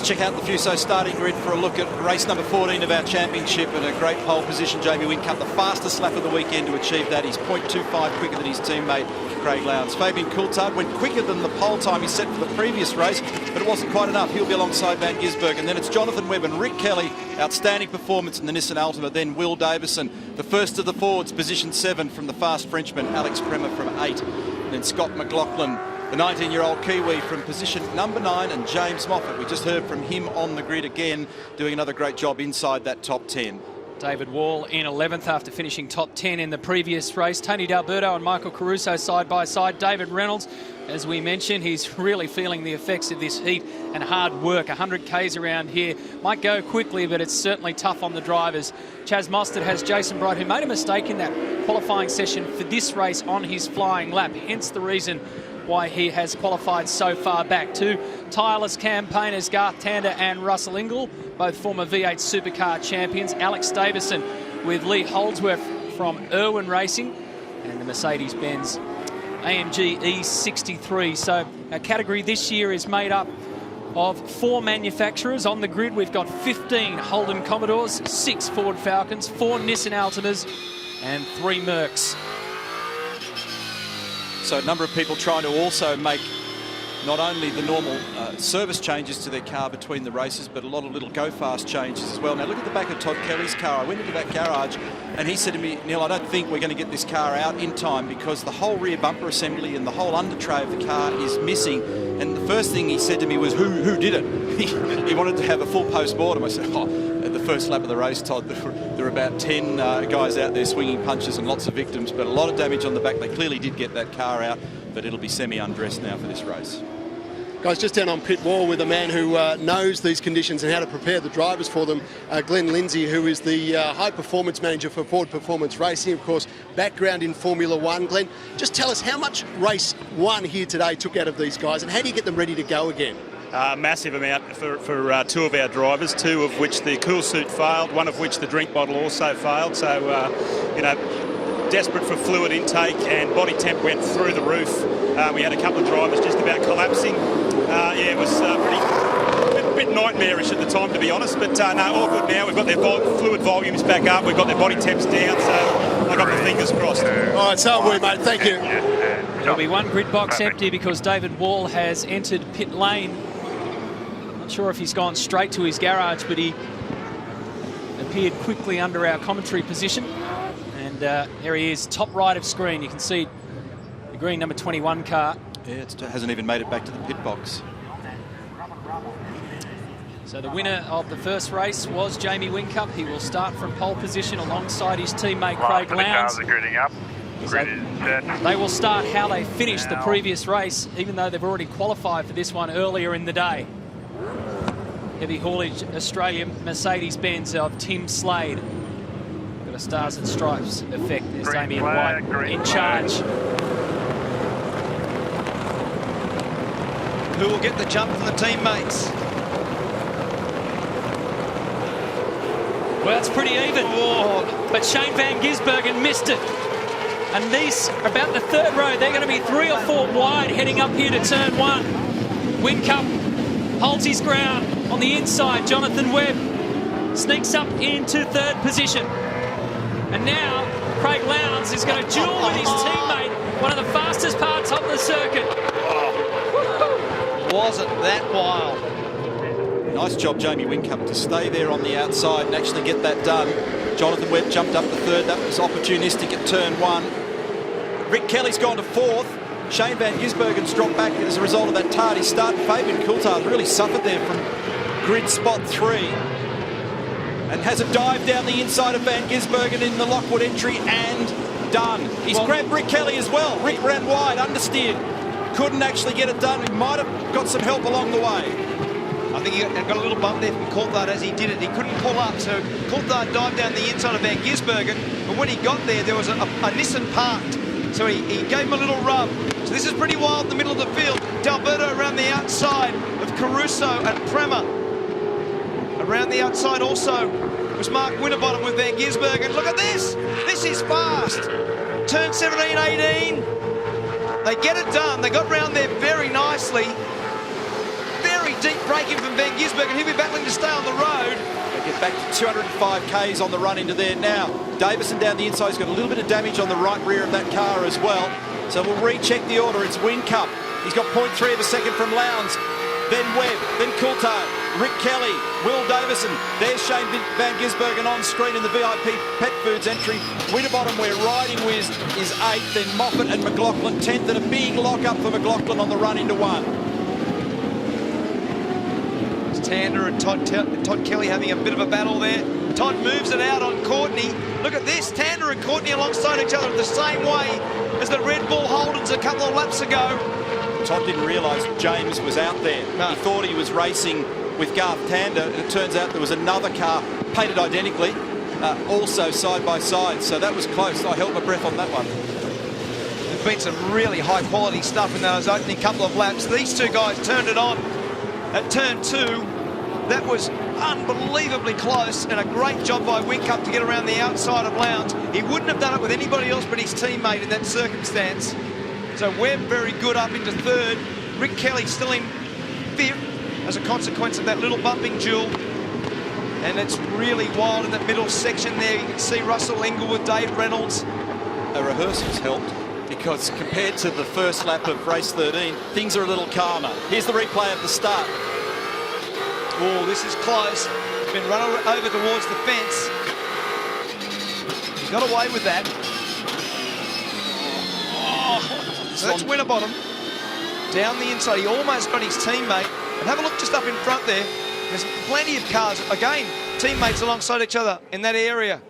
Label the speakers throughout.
Speaker 1: Let's check out the Fuso starting grid for a look at race number 14 of our championship, and a great pole position. Jamie Whincup, the fastest lap of the weekend to achieve that. He's 0.25 quicker than his teammate Craig Lowndes. Fabian Coulthard went quicker than the pole time he set for the previous race, but it wasn't quite enough. He'll be alongside Van Gisbergen. And then it's Jonathan Webb and Rick Kelly. Outstanding performance in the Nissan Altima. Then Will Davison, the first of the Fords, position 7 from the fast Frenchman Alex Premat from 8. And then Scott McLaughlin, the 19-year-old Kiwi, from position number 9, and James Moffat. We just heard from him on the grid again, doing another great job inside that top 10.
Speaker 2: David Wall in 11th after finishing top 10 in the previous race. Tony D'Alberto and Michael Caruso side by side. David Reynolds, as we mentioned, he's really feeling the effects of this heat and hard work. 100 Ks around here might go quickly, but it's certainly tough on the drivers. Chaz Mostert has Jason Bright, who made a mistake in that qualifying session for this race on his flying lap, hence the reason why he has qualified so far back. Two tireless campaigners, Garth Tander and Russell Ingall, both former V8 Supercar champions. Alex Davison with Lee Holdsworth from Irwin Racing, and the Mercedes-Benz AMG E63. So our category this year is made up of 4 manufacturers. On the grid we've got 15 Holden Commodores, 6 Ford Falcons, 4 Nissan Altimas and 3 Mercs.
Speaker 1: So a number of people trying to also make not only the normal service changes to their car between the races, but a lot of little go-fast changes as well. Now look at the back of Todd Kelly's car. I went into that garage and he said to me, Neil, I don't think we're going to get this car out in time because the whole rear bumper assembly and the whole under tray of the car is missing. And the first thing he said to me was, who did it? He wanted to have a full post-mortem. I said, at the first lap of the race, Todd, there were about 10 guys out there swinging punches and lots of victims, but a lot of damage on the back. They clearly did get that car out, but it'll be semi-undressed now for this race.
Speaker 3: Guys, just down on pit wall with a man who knows these conditions and how to prepare the drivers for them, Glenn Lindsay, who is the high performance manager for Ford Performance Racing, of course, background in Formula One. Glenn, just tell us how much race 1 here today took out of these guys, and how do you get them ready to go again?
Speaker 4: Massive amount for 2 of our drivers, 2 of which the cool suit failed, 1 of which the drink bottle also failed. So, you know, desperate for fluid intake, and body temp went through the roof. We had a couple of drivers just about collapsing. Yeah, it was a bit nightmarish at the time, to be honest, but no, all good now. We've got their fluid volumes back up, we've got their body temps down, so I've got my fingers crossed.
Speaker 3: All right, so have we, mate. Thank you.
Speaker 2: There'll be 1 grid box empty because David Wall has entered pit lane. Not sure if he's gone straight to his garage, but he appeared quickly under our commentary position. And there he is, top right of screen. You can see the green number 21 car.
Speaker 1: Yeah, it hasn't even made it back to the pit box.
Speaker 2: So the winner of the first race was Jamie Whincup. He will start from pole position alongside his teammate Craig Lowndes. They will start how they finished the previous race, even though they've already qualified for this one earlier in the day. Heavy haulage Australian Mercedes-Benz of Tim Slade. Got a Stars and Stripes effect. There's Damien White in charge.
Speaker 5: Who will get the jump from the teammates?
Speaker 2: Well, it's pretty even. But Shane Van Gisbergen missed it. And these, about the 3rd row, they're going to be 3 or 4 wide heading up here to turn 1. Whincup holds his ground on the inside. Jonathan Webb sneaks up into 3rd position. And now Craig Lowndes is going to duel with his teammate, one of the fastest parts of the circuit.
Speaker 5: Wasn't that wild?
Speaker 1: Nice job, Jamie Whincup, to stay there on the outside and actually get that done. Jonathan Webb jumped up to 3rd. That was opportunistic at turn 1. Rick Kelly's gone to 4th. Shane Van Gisbergen's dropped back as a result of that tardy start. Fabian Coulthard really suffered there from grid spot 3. And has a dive down the inside of Van Gisbergen in the Lockwood entry, and done. He's grabbed Rick Kelly as well. Rick ran wide, understeered. Couldn't actually get it done. He might have got some help along the way.
Speaker 5: I think he got a little bump there from Coulthard as he did it. He couldn't pull up, so Coulthard dived down the inside of Van Gisbergen, but when he got there was a Nissan parked, so he gave him a little rub. So this is pretty wild in the middle of the field. D'Alberto around the outside of Caruso and Premat. Around the outside also was Mark Winterbottom with Van Gisbergen. Look at this! This is fast! Turn 17, 18. They get it done. They got round there very nicely. Very deep braking from Van Gisbergen. He'll be battling to stay on the road.
Speaker 1: They get back to 205 Ks on the run into there now. Davison down the inside. He's got a little bit of damage on the right rear of that car as well. So we'll recheck the order. It's Whincup. He's got 0.3 of a second from Lowndes. Then Webb, then Coulthard, Rick Kelly, Will Davison. There's Shane Van Gisbergen on screen in the VIP Pet Foods entry. Winterbottom, where Riding Whiz is 8th, then Moffat and McLaughlin 10th, and a big lock-up for McLaughlin on the run into 1.
Speaker 5: It's Tander and Todd Kelly having a bit of a battle there. Todd moves it out on Courtney. Look at this, Tander and Courtney alongside each other the same way as the Red Bull Holdens a couple of laps ago.
Speaker 1: Todd didn't realise James was out there.
Speaker 5: No.
Speaker 1: He thought he was racing with Garth Tander, and it turns out there was another car painted identically, also side by side. So that was close. I held my breath on that one.
Speaker 5: There's been some really high quality stuff in those opening couple of laps. These two guys turned it on at turn 2. That was unbelievably close, and a great job by Whincup to get around the outside of Lowndes. He wouldn't have done it with anybody else but his teammate in that circumstance. So Webb very good up into 3rd. Rick Kelly still in 5th as a consequence of that little bumping duel. And it's really wild in that middle section there. You can see Russell Englewood, Dave Reynolds.
Speaker 1: The rehearsals helped, because compared to the first lap of race 13, things are a little calmer. Here's the replay of the start.
Speaker 5: Oh, this is close. Been run over towards the fence. He got away with that. So that's Winterbottom down the inside. He almost got his teammate. And have a look just up in front there. There's plenty of cars. Again, teammates alongside each other in that area.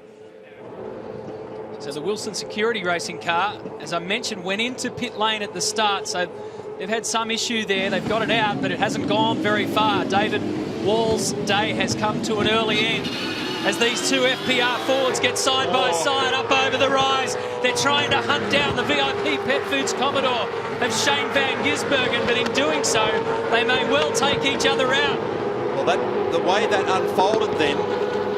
Speaker 2: So the Wilson Security Racing car, as I mentioned, went into pit lane at the start. So they've had some issue there. They've got it out, but it hasn't gone very far. David Wall's day has come to an early end as these two FPR Fords get side by side up over the rise. They're trying to hunt down the VIP Pet Foods Commodore of Shane Van Gisbergen, but in doing so, they may well take each other out.
Speaker 1: Well, the way that unfolded then,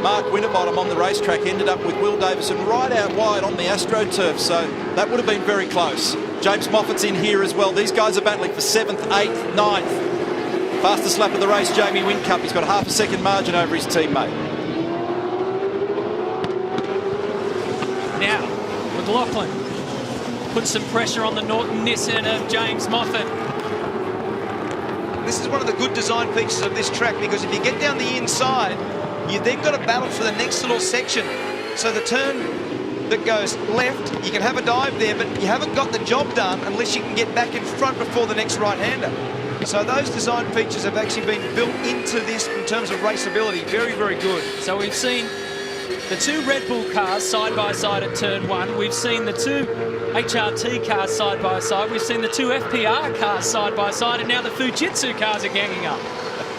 Speaker 1: Mark Winterbottom on the racetrack ended up with Will Davison right out wide on the AstroTurf, so that would have been very close. James Moffat's in here as well. These guys are battling for 7th, 8th, 9th. Fastest lap of the race, Jamie Whincup. He's got a half a second margin over his teammate.
Speaker 2: Now, McLaughlin puts some pressure on the Norton Nissan of James Moffat.
Speaker 5: This is one of the good design features of this track, because if you get down the inside, you then got to battle for the next little section. So the turn that goes left, you can have a dive there, but you haven't got the job done unless you can get back in front before the next right-hander. So those design features have actually been built into this in terms of raceability. Very, very good.
Speaker 2: So we've seen the two Red Bull cars side by side at turn 1. We've seen the two HRT cars side by side. We've seen the two FPR cars side by side, and now the Fujitsu cars are ganging up.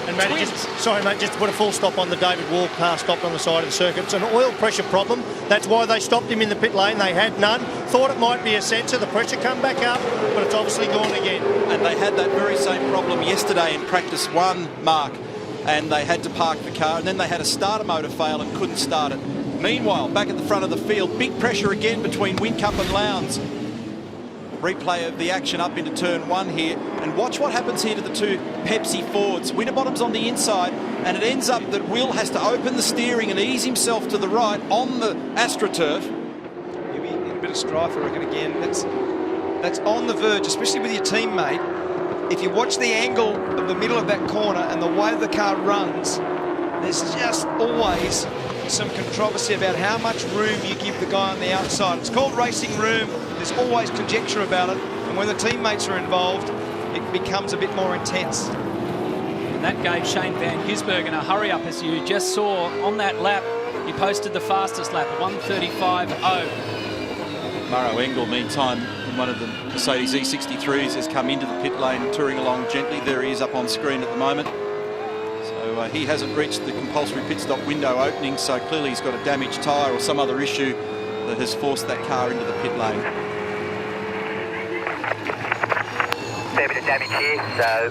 Speaker 6: And Matty, just to put a full stop on the David Wall car stopped on the side of the circuit. It's an oil pressure problem. That's why they stopped him in the pit lane. They had none. Thought it might be a sensor. The pressure come back up, but it's obviously gone again.
Speaker 1: And they had that very same problem yesterday in practice 1, Mark, and they had to park the car, and then they had a starter motor fail and couldn't start it. Meanwhile, back at the front of the field, big pressure again between Whincup and Lowndes. Replay of the action up into turn 1 here, and watch what happens here to the two Pepsi Fords. Winterbottom's on the inside, and it ends up that Will has to open the steering and ease himself to the right on the AstroTurf.
Speaker 5: He'll be in a bit of strife, I reckon, again. That's on the verge, especially with your teammate. If you watch the angle of the middle of that corner and the way the car runs, there's just always some controversy about how much room you give the guy on the outside. It's called racing room. There's always conjecture about it, and when the teammates are involved, it becomes a bit more intense.
Speaker 2: And that gave Shane Van Gisbergen a hurry up, as you just saw on that lap. He posted the fastest lap, 1:35.0.
Speaker 1: Murrow Engel, meantime, in one of the Mercedes E63s, has come into the pit lane, touring along gently. There he is up on screen at the moment. So he hasn't reached the compulsory pit stop window opening, so clearly he's got a damaged tyre or some other issue that has forced that car into the pit lane.
Speaker 7: Fair bit of damage here, so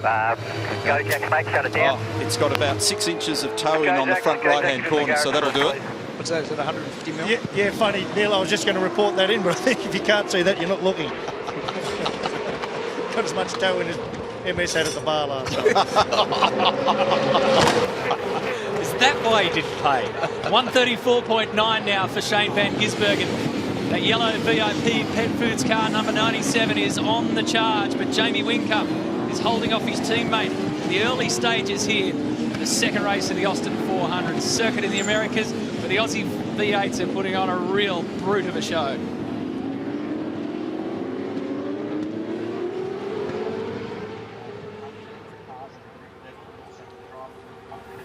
Speaker 7: go Jack, mate, shut it down.
Speaker 1: Oh, it's got about 6 inches of towing on the front right-hand corner, so that'll do it.
Speaker 5: What's that, is it 150 mil?
Speaker 6: Yeah, funny, Neil, I was just going to report that in, but I think if you can't see that, you're not looking. Got as much tow in as MS had at the bar last night.
Speaker 2: Is that why he didn't pay? 134.9 now for Shane Van Gisbergen. That yellow VIP Pet Foods car number 97 is on the charge, but Jamie Whincup is holding off his teammate in the early stages here. The second race of the Austin 400 circuit in the Americas, but the Aussie V8s are putting on a real brute of a show.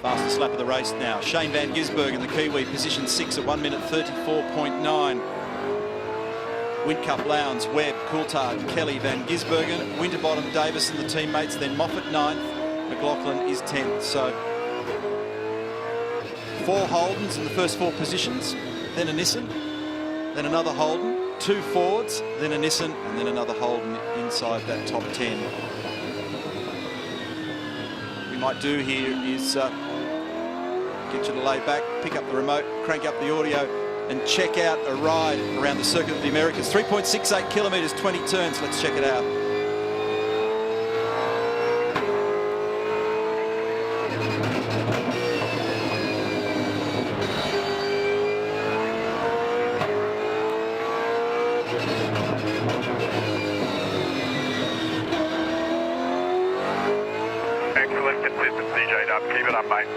Speaker 1: Fastest lap of the race now. Shane Van Gisbergen, the Kiwi, position 6 at 1 minute 34.9. Whincup, Lowndes, Webb, Coulthard, Kelly, Van Gisbergen, Winterbottom, Davison, the teammates, then Moffat 9th, McLaughlin is 10th. So 4 Holdens in the first 4 positions, then a Nissan, then another Holden, 2 Fords, then a Nissan, and then another Holden inside that top 10. What we might do here is get you to lay back, pick up the remote, crank up the audio, and check out a ride around the circuit of the Americas. 3.68 kilometres, 20 turns. Let's check it out.
Speaker 8: Excellent consistency, J-Dub. Keep it up, mate.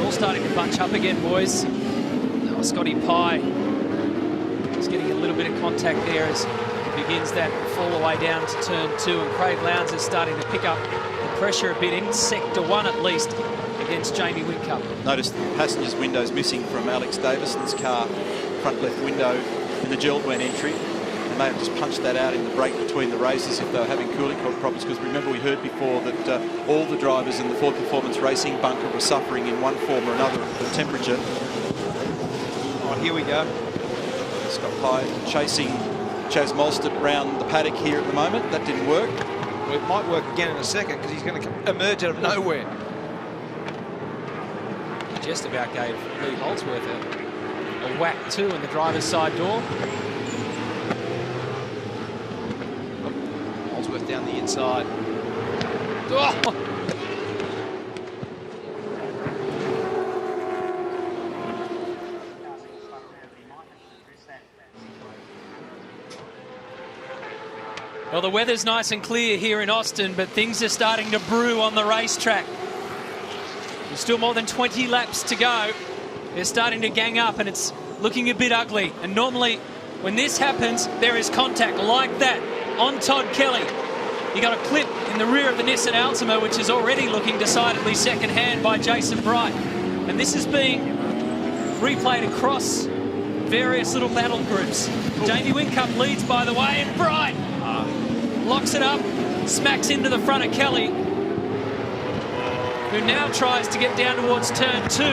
Speaker 2: Starting to bunch up again, boys. Oh, Scotty Pye is getting a little bit of contact there as he begins that fall away down to turn 2, and Craig Lowndes is starting to pick up the pressure a bit in sector 1 at least against Jamie Whincup.
Speaker 1: Notice the passenger's window's missing from Alex Davison's car, front left window in the Geldwen entry. They may have just punched that out in the break between the races if they were having cooling problems, because remember we heard before that all the drivers in the Ford Performance Racing bunker were suffering in one form or another of the temperature.
Speaker 5: Right, here we go.
Speaker 1: Scott Pye chasing Chaz Molstad round the paddock here at the moment. That didn't work.
Speaker 5: Well, it might work again in a second because he's going to emerge out of nowhere.
Speaker 2: Just about gave Lee Holdsworth a whack too in the driver's side door.
Speaker 5: Holdsworth down the inside.
Speaker 2: Oh! Well, the weather's nice and clear here in Austin, but things are starting to brew on the racetrack. There's still more than 20 laps to go. They're starting to gang up and it's looking a bit ugly. And normally when this happens, there is contact like that on Todd Kelly. You got a clip in the rear of the Nissan Altima, which is already looking decidedly second-hand by Jason Bright. And this is being replayed across various little battle groups. Jamie Whincup leads, by the way, and Bright locks it up, smacks into the front of Kelly, who now tries to get down towards turn 2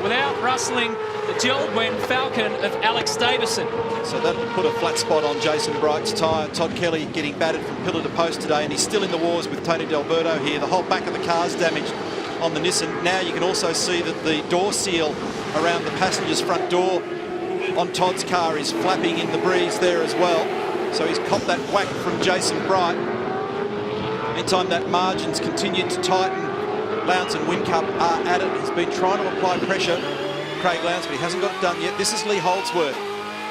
Speaker 2: without rustling the Geldwen Falcon of Alex Davison.
Speaker 1: So that put a flat spot on Jason Bright's tyre. Todd Kelly getting battered from pillar to post today, and he's still in the wars with Tony D'Alberto here. The whole back of the car's damaged on the Nissan. Now you can also see that the door seal around the passenger's front door on Todd's car is flapping in the breeze there as well. So he's copped that whack from Jason Bright. Meantime, that margin's continued to tighten. Lowndes and Whincup are at it. He's been trying to apply pressure, Craig Lowndes, but he hasn't got it done yet. This is Lee Holdsworth.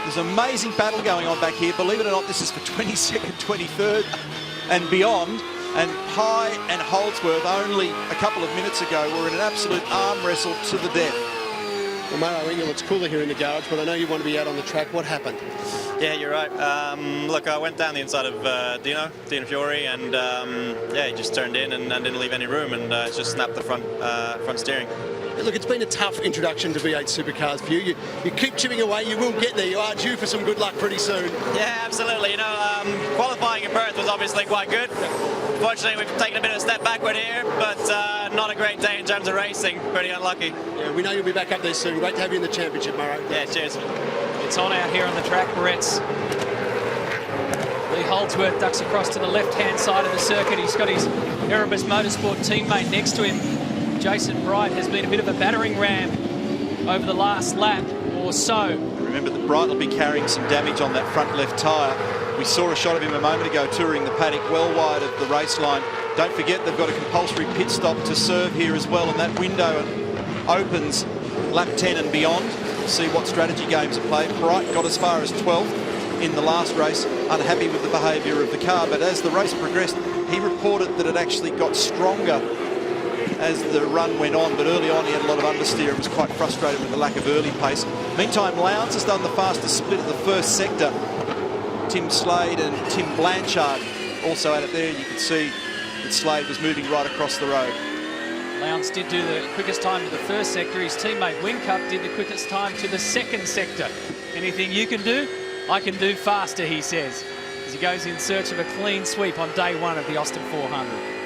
Speaker 1: There's an amazing battle going on back here. Believe it or not, this is for 22nd, 23rd and beyond. And Pye and Holdsworth only a couple of minutes ago were in an absolute arm wrestle to the death.
Speaker 3: Well, Maro Engel, it's cooler here in the garage, but I know you want to be out on the track. What happened?
Speaker 9: Yeah, you're right. Look, I went down the inside of Dino Fiore, and yeah, he just turned in and didn't leave any room, and just snapped the front steering.
Speaker 3: Yeah, look, it's been a tough introduction to V8 Supercars for you. You keep chipping away, you will get there. You are due for some good luck pretty soon.
Speaker 9: Yeah, absolutely. You know, qualifying in Perth was obviously quite good. unfortunately, we've taken a bit of a step backward here, but not a great day in terms of racing. Pretty unlucky.
Speaker 3: Yeah, we know you'll be back up there soon. Great to have you in the championship, Murray.
Speaker 9: Yeah, cheers.
Speaker 2: It's on out here on the track, Barrett's. Lee Holdsworth ducks across to the left-hand side of the circuit. He's got his Erebus Motorsport teammate next to him. Jason Bright has been a bit of a battering ram over the last lap or so.
Speaker 1: Remember that Bright will be carrying some damage on that front left tyre. We saw a shot of him a moment ago touring the paddock well wide of the race line. Don't forget they've got a compulsory pit stop to serve here as well, and that window opens lap 10 and beyond. We'll see what strategy games are played. Bright got as far as 12th in the last race, unhappy with the behaviour of the car, but as the race progressed, he reported that it actually got stronger as the run went on, but early on he had a lot of understeer and was quite frustrated with the lack of early pace. Meantime, Lowndes has done the fastest split of the first sector. Tim Slade and Tim Blanchard also at it there. You can see that Slade was moving right across the road.
Speaker 2: Lowndes did do the quickest time to the first sector. His teammate Whincup did the quickest time to the second sector. Anything you can do, I can do faster, he says, as he goes in search of a clean sweep on day one of the Austin 400.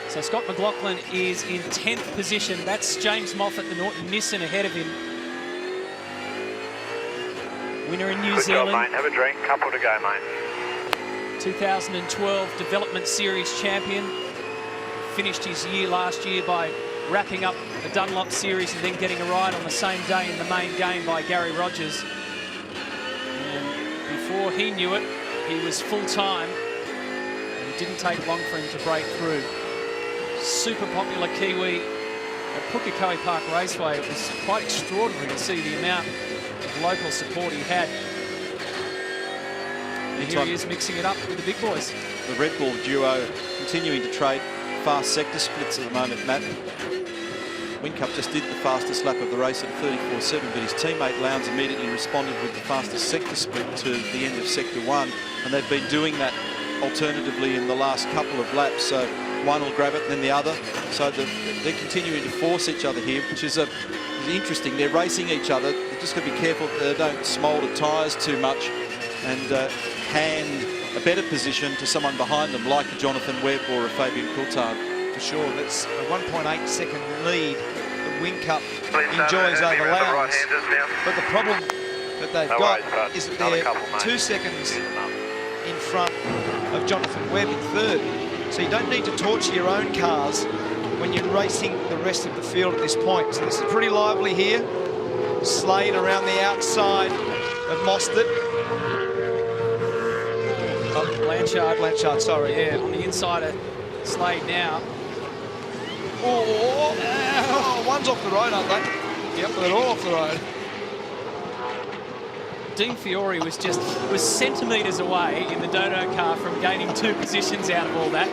Speaker 2: So Scott McLaughlin is in 10th position. That's James Moffat, the Norton Nissan, ahead of him. Winner in New Zealand.
Speaker 8: Good job, mate. Have a drink. Couple to go, mate.
Speaker 2: 2012 Development Series champion. Finished his year last year by wrapping up the Dunlop Series and then getting a ride on the same day in the main game by Gary Rogers. And before he knew it, he was full-time. And it didn't take long for him to break through. Super popular Kiwi at Pukekohe Park Raceway. It was quite extraordinary to see the amount of local support he had. And here he is mixing it up with the big boys.
Speaker 1: The Red Bull duo continuing to trade fast sector splits at the moment, Matt. Whincup just did the fastest lap of the race at a 34.7, but his teammate Lowndes immediately responded with the fastest sector split to the end of sector 1, and they've been doing that alternatively in the last couple of laps. So one will grab it and then the other. So they're continuing to force each other here, which is interesting. They're racing each other. They've just got to be careful that they don't smoulder tyres too much and hand a better position to someone behind them, like a Jonathan Webb or a Fabian Coulthard.
Speaker 5: For sure, that's a 1.8 second lead that Whincup enjoys over Lowndes. But the problem that they've got is that they're 2 seconds in front of Jonathan Webb in third. So you don't need to torture your own cars when you're racing the rest of the field at this point. So this is pretty lively here. Slade around the outside of Mostert. Blanchard, sorry.
Speaker 2: Yeah, on the inside of Slade now.
Speaker 5: Oh, one's off the road, aren't they? Yep, they're all off the road.
Speaker 2: Dean Fiore was centimetres away in the Dodo car from gaining 2 positions out of all that.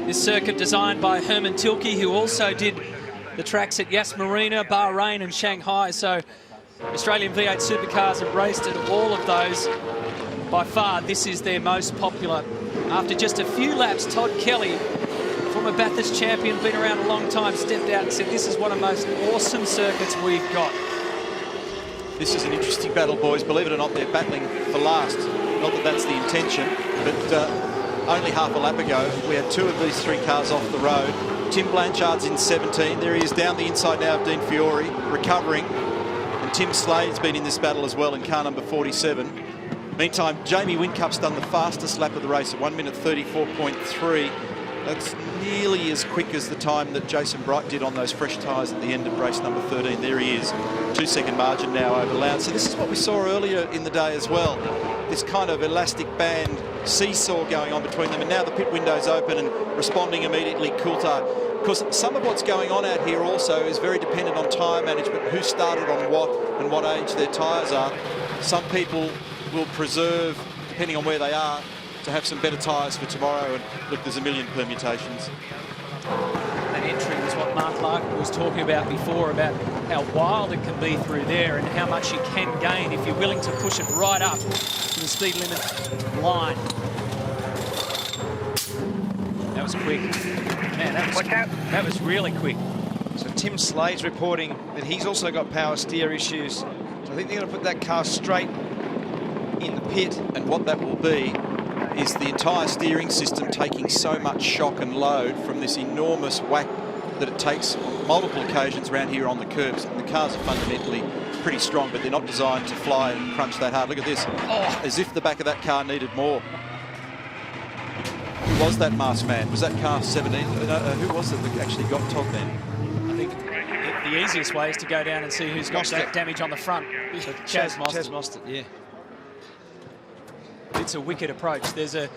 Speaker 2: This circuit designed by Herman Tilke, who also did the tracks at Yas Marina, Bahrain and Shanghai. So Australian V8 Supercars have raced at all of those. By far, this is their most popular. After just a few laps, Todd Kelly, former Bathurst champion, been around a long time, stepped out and said, this is one of the most awesome circuits we've got.
Speaker 1: This is an interesting battle, boys. Believe it or not, they're battling for last. Not that that's the intention, but only half a lap ago, we had 2 of these 3 cars off the road. Tim Blanchard's in 17. There he is down the inside now of Dean Fiore, recovering. And Tim Slade's been in this battle as well in car number 47. Meantime, Jamie Whincup's done the fastest lap of the race at 1 minute 34.3. That's nearly as quick as the time that Jason Bright did on those fresh tyres at the end of race number 13. There he is, 2-second margin now over Lowndes. So this is what we saw earlier in the day as well. This kind of elastic band seesaw going on between them, and now the pit window's open and responding immediately Coulthard. Because some of what's going on out here also is very dependent on tyre management, who started on what and what age their tyres are. Some people will preserve, depending on where they are, to have some better tyres for tomorrow, and look, there's a million permutations.
Speaker 2: That entry was what Mark Larkin was talking about before, about how wild it can be through there and how much you can gain if you're willing to push it right up to the speed limit line. That was quick. Man, that was really quick.
Speaker 5: So Tim Slade's reporting that he's also got power steer issues. So I think they're going to put that car straight in the pit.
Speaker 1: And what that will be is the entire steering system taking so much shock and load from this enormous whack that it takes on multiple occasions around here on the curbs. And the cars are fundamentally pretty strong, but they're not designed to fly and crunch that hard. Look at this. Oh, as if the back of that car needed more. Who was that masked man? Was that car 17? Who was it that actually got Todd then?
Speaker 2: I think the easiest way is to go down and see who's got that damage on the front. Chaz
Speaker 5: Mostert, yeah.
Speaker 2: It's a wicked approach. There's a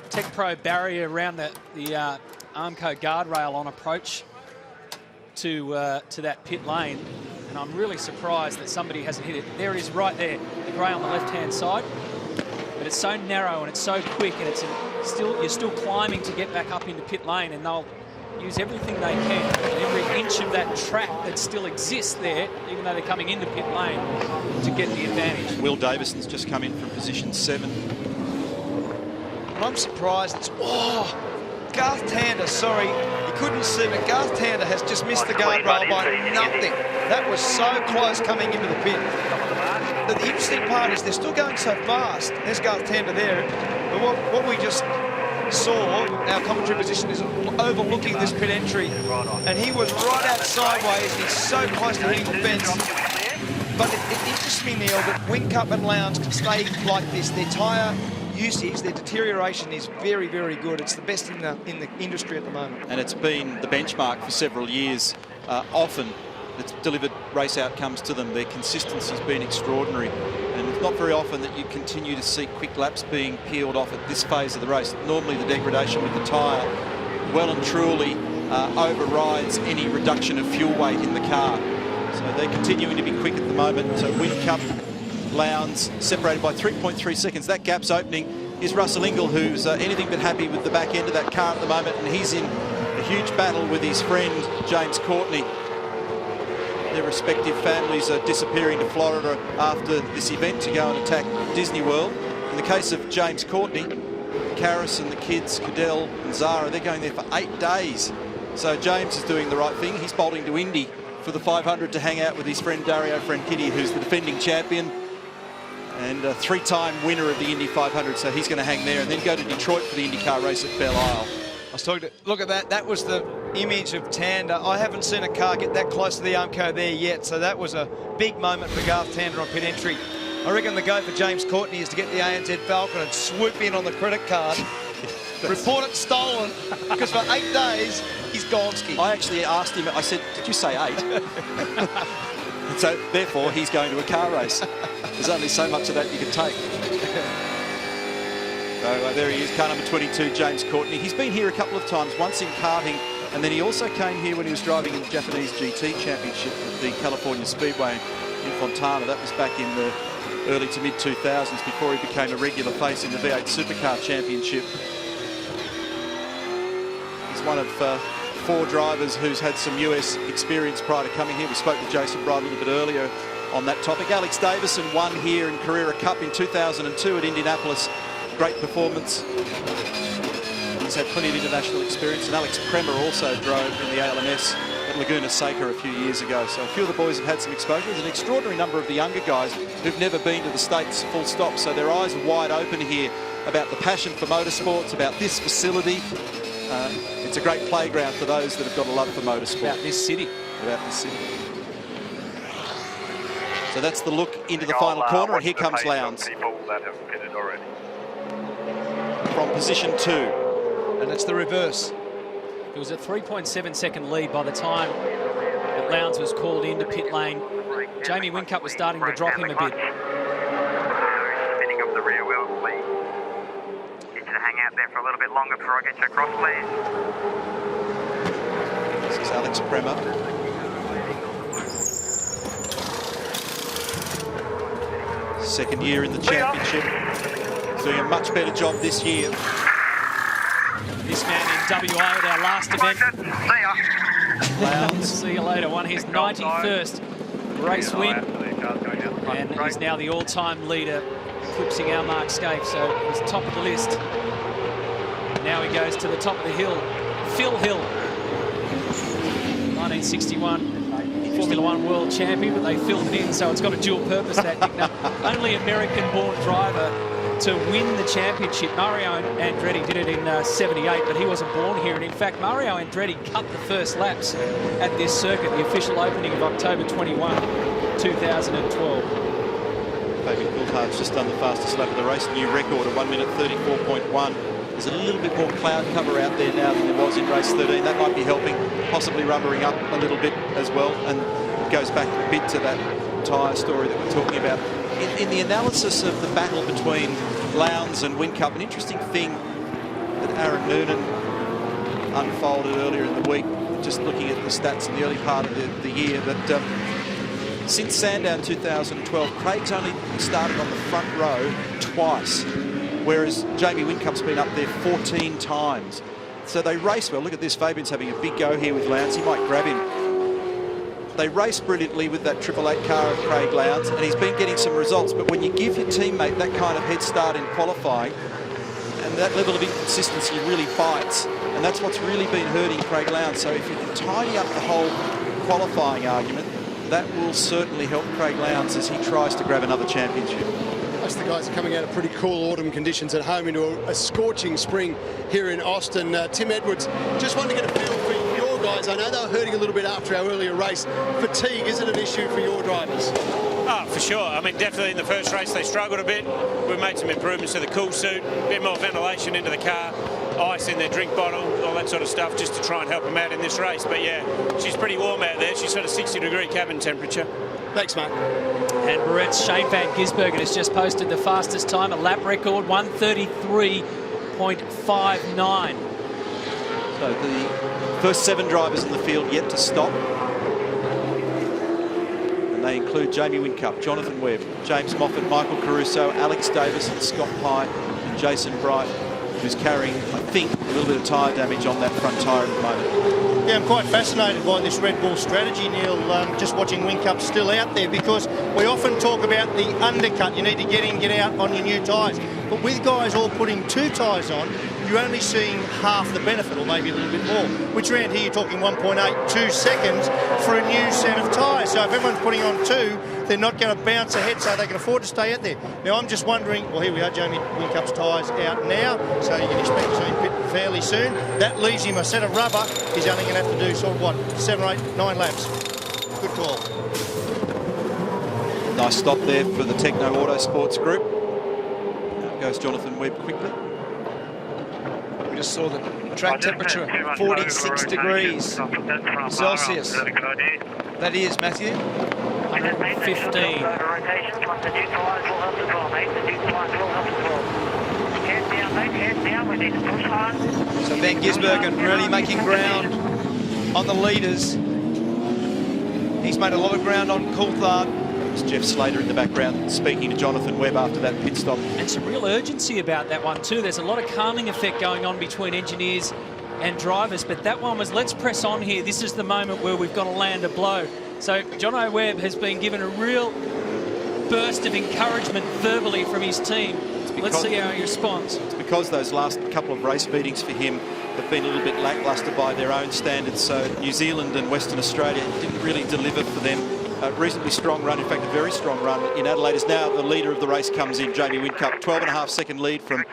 Speaker 2: Tech Pro barrier around the Armco guardrail on approach to that pit lane, and I'm really surprised that somebody hasn't hit it. There it is right there, the grey on the left-hand side. But it's so narrow and it's so quick, and it's you're still climbing to get back up into pit lane, and they'll use everything they can, every inch of that track that still exists there, even though they're coming into pit lane, to get the advantage.
Speaker 1: Will Davison's just come in from position 7.
Speaker 5: And I'm surprised it's... Oh! Garth Tander, sorry, you couldn't see, but Garth Tander has just missed the guardrail by nothing. That was so close coming into the pit. The interesting part is they're still going so fast. There's Garth Tander there. But what we just saw, our commentary position is overlooking this pit entry. And he was right out sideways. He's so close to hitting the fence. But it interests me, Neil, that Whincup and Lowndes can stay like this. Their tyre usage, their deterioration is very, very good. It's the best in the industry at the moment.
Speaker 1: And it's been the benchmark for several years. Often it's delivered race outcomes to them. Their consistency has been extraordinary. And it's not very often that you continue to see quick laps being peeled off at this phase of the race. Normally the degradation with the tyre well and truly overrides any reduction of fuel weight in the car. So they're continuing to be quick at the moment. So Whincup, Lowndes separated by 3.3 seconds. That gap's opening. Is Russell Ingall, who's anything but happy with the back end of that car at the moment, and he's in a huge battle with his friend James Courtney. Their respective families are disappearing to Florida after this event to go and attack Disney World. In the case of James Courtney, Karis and the kids, Cadell and Zara, they're going there for 8 days. So James is doing the right thing. He's bolting to Indy for the 500 to hang out with his friend Dario Franchitti, who's the defending champion and a 3-time winner of the Indy 500. So he's going to hang there and then go to Detroit for the IndyCar race at Belle Isle.
Speaker 5: I was talking to, look at that. That was the image of Tander. I haven't seen a car get that close to the Armco there yet. So that was a big moment for Garth Tander on pit entry. I reckon the go for James Courtney is to get the ANZ Falcon and swoop in on the credit card. Report it stolen, because for 8 days, he's Gonski.
Speaker 1: I actually asked him, I said, did you say 8? So, therefore, he's going to a car race. There's only so much of that you can take. So there he is, car number 22, James Courtney. He's been here a couple of times, once in karting, and then he also came here when he was driving in the Japanese GT Championship at the California Speedway in Fontana. That was back in the early to mid-2000s before he became a regular face in the V8 Supercars Championship. He's one of 4 drivers who's had some US experience prior to coming here. We spoke with Jason Bright a little bit earlier on that topic. Alex Davison won here in Carrera Cup in 2002 at Indianapolis. Great performance. He's had plenty of international experience, and Alex Kremer also drove in the ALMS at Laguna Seca a few years ago. So a few of the boys have had some exposure. There's an extraordinary number of the younger guys who've never been to the States full stop. So their eyes are wide open here about the passion for motorsports, about this facility. It's a great playground for those that have got a love for motorsport.
Speaker 2: About this city.
Speaker 1: About this city. So that's the look into the final corner, and here comes Lowndes. From position 2.
Speaker 5: And it's the reverse.
Speaker 2: It was a 3.7 second lead by the time that Lowndes was called into pit lane. Jamie Whincup was starting to drop him a bit.
Speaker 7: Spinning up the rear wheel, please. Get you to hang out there for a little bit longer before I get you across, please.
Speaker 1: This is Alex Kremer. Second year in the championship. Doing a much better job this year.
Speaker 2: This man in WA at our last event
Speaker 1: Lowndes.
Speaker 2: See you later. Won his 91st race win. And he's now the all-time leader, eclipsing our Mark Scaife, so he's top of the list. Now he goes to the top of the hill. Phil Hill, 1961 Formula One world champion, but they filled it in, so it's got a dual purpose, that nickname. Only American-born driver to win the championship. Mario Andretti did it in 78, but he wasn't born here. And in fact, Mario Andretti cut the first laps at this circuit, the official opening of October 21, 2012.
Speaker 1: Fabian Coulthard's just done the fastest lap of the race, new record of 1:34.1. There's a little bit more cloud cover out there now than there was in race 13. That might be helping, possibly rubbering up a little bit as well. And it goes back a bit to that tyre story that we're talking about. In the analysis of the battle between Lowndes and Whincup, an interesting thing that Aaron Noonan unfolded earlier in the week, just looking at the stats in the early part of the year, that since Sandown 2012, Craig's only started on the front row twice, whereas Jamie Whincup's been up there 14 times. So they race well. Look at this, Fabian's having a big go here with Lowndes. He might grab him. They race brilliantly with that 888 car of Craig Lowndes, and he's been getting some results. But when you give your teammate that kind of head start in qualifying, and that level of inconsistency really bites, and that's what's really been hurting Craig Lowndes. So if you can tidy up the whole qualifying argument, that will certainly help Craig Lowndes as he tries to grab another championship.
Speaker 3: Most of the guys are coming out of pretty cool autumn conditions at home into a scorching spring here in Austin. Tim Edwards, just wanted to get a feel for your guys. I know they were hurting a little bit after our earlier race. Fatigue, is it an issue for your drivers?
Speaker 10: Oh, for sure. I mean, definitely in the first race they struggled a bit. We made some improvements to the cool suit, a bit more ventilation into the car, ice in their drink bottle, all that sort of stuff, just to try and help them out in this race. But yeah, she's pretty warm out there. She's sort of 60-degree cabin temperature.
Speaker 3: Thanks, mate.
Speaker 2: And Barrett's Shane Van Gisbergen has just posted the fastest time, a lap record, 1:33.59.
Speaker 1: So the first 7 drivers in the field yet to stop. And they include Jamie Whincup, Jonathan Webb, James Moffat, Michael Caruso, Alex Davis, Scott Pye, and Jason Bright, who's carrying, I think, a little bit of tyre damage on that front tyre at the moment.
Speaker 6: Yeah, I'm quite fascinated by this Red Bull strategy, Neil, just watching Whincup still out there, because we often talk about the undercut. You need to get in, get out on your new tyres. But with guys all putting 2 tyres on, you're only seeing half the benefit, or maybe a little bit more, which around here you're talking 1.82 seconds for a new set of tyres. So if everyone's putting on 2, they're not going to bounce ahead, so they can afford to stay out there. Now, I'm just wondering, well, here we are, Jamie Whincup's tyres out now, so you can expect to see him pit fairly soon. That leaves him a set of rubber. He's only going to have to do sort of, what, 7, 8, 9 laps. Good call.
Speaker 1: Nice stop there for the Techno Autosports group. Now goes Jonathan Webb quickly.
Speaker 5: We just saw the track temperature, 46 degrees Celsius. That is, Matthew.
Speaker 2: 115.
Speaker 5: So Van Gisbergen really making ground on the leaders. He's made a lot of ground on Coulthard.
Speaker 1: It's Jeff Slater in the background speaking to Jonathan Webb after that pit stop.
Speaker 2: And some real urgency about that one too. There's a lot of calming effect going on between engineers and drivers, but that one was, let's press on here. This is the moment where we've got to land a blow. So Jono Webb has been given a real burst of encouragement verbally from his team. Let's see how he responds.
Speaker 1: It's because those last couple of race meetings for him have been a little bit lacklustre by their own standards. So New Zealand and Western Australia didn't really deliver for them. A reasonably strong run, in fact a very strong run in Adelaide. Is now the leader of the race comes in, Jamie Whincup, 12.5-second lead from